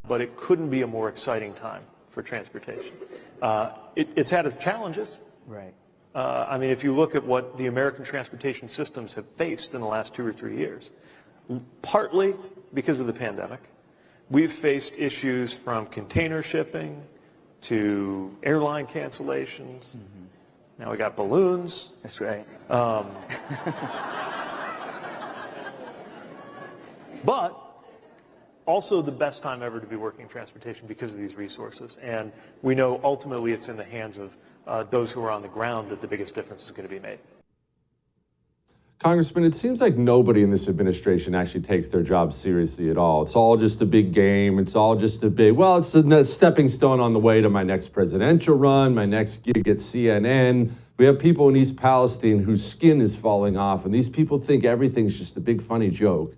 but it couldn't be a more exciting time for transportation. It's had its challenges. Right. I mean, if you look at what the American transportation systems have faced in the last 2 or 3 years, partly because of the pandemic, we've faced issues from container shipping to airline cancellations. Mm-hmm. Now we got balloons. That's right. But also the best time ever to be working in transportation because of these resources. And we know ultimately it's in the hands of those who are on the ground that the biggest difference is going to be made. Congressman, it seems like nobody in this administration actually takes their job seriously at all. It's all just a big game. It's all just a big, well, it's a stepping stone on the way to my next presidential run, my next gig at CNN. We have people in East Palestine whose skin is falling off, and these people think everything's just a big funny joke.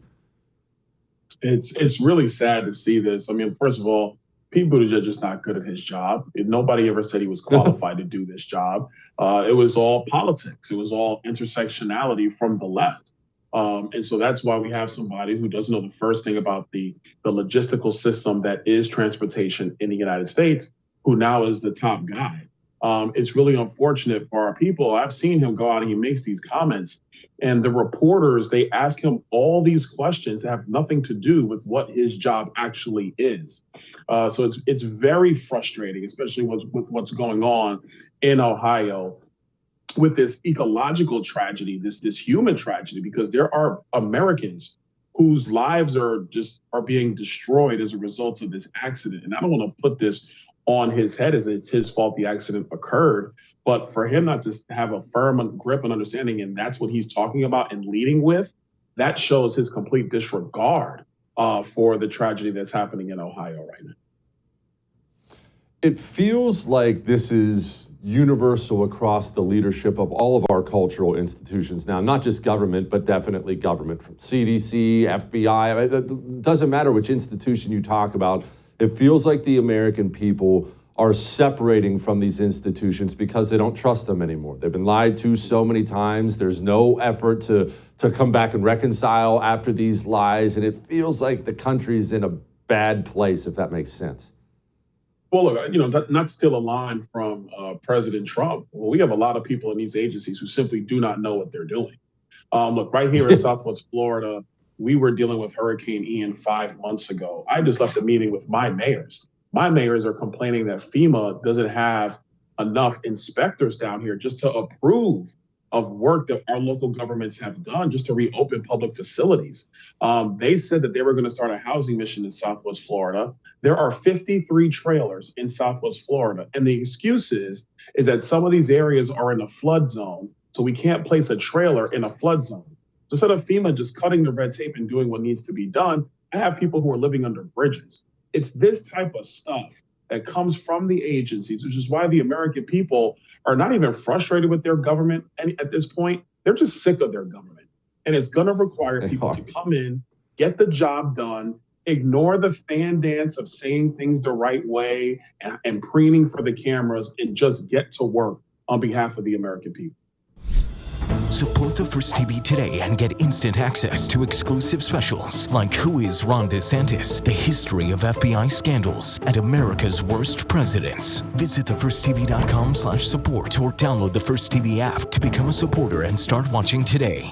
It's really sad to see this. I mean, first of all, Pete Buttigieg is not good at his job. Nobody ever said he was qualified to do this job. It was all politics. It was all intersectionality from the left. And so that's why we have somebody who doesn't know the first thing about the logistical system that is transportation in the United States, who now is the top guy. It's really unfortunate for our people. I've seen him go out and he makes these comments, and the reporters, they ask him all these questions that have nothing to do with what his job actually is. So it's very frustrating, especially with what's going on in Ohio with this ecological tragedy, this human tragedy, because there are Americans whose lives are being destroyed as a result of this accident. And I don't want to put this on his head as it's his fault the accident occurred, but for him not to have a firm grip and understanding, and that's what he's talking about and leading with, that shows his complete disregard for the tragedy that's happening in Ohio right now. It feels like this is universal across the leadership of all of our cultural institutions now, not just government, but definitely government, from CDC, FBI. It doesn't matter which institution you talk about. It feels like the American people are separating from these institutions because they don't trust them anymore. They've been lied to so many times. There's no effort to come back and reconcile after these lies. And it feels like the country's in a bad place, if that makes sense. Well, look, not steal a line from President Trump. Well, we have a lot of people in these agencies who simply do not know what they're doing. Look, right here in Southwest Florida, we were dealing with Hurricane Ian 5 months ago. I just left a meeting with my mayors. My mayors are complaining that FEMA doesn't have enough inspectors down here just to approve of work that our local governments have done just to reopen public facilities. They said that they were going to start a housing mission in Southwest Florida. There are 53 trailers in Southwest Florida. And the excuse is that some of these areas are in a flood zone, so we can't place a trailer in a flood zone. So instead of FEMA just cutting the red tape and doing what needs to be done, I have people who are living under bridges. It's this type of stuff that comes from the agencies, which is why the American people are not even frustrated with their government at this point. They're just sick of their government. And it's going to require people to come in, get the job done, ignore the fan dance of saying things the right way and preening for the cameras, and just get to work on behalf of the American people. Support the First TV today and get instant access to exclusive specials like Who is Ron DeSantis, the history of FBI scandals, and America's worst presidents. Visit thefirsttv.com/support or download the First TV app to become a supporter and start watching today.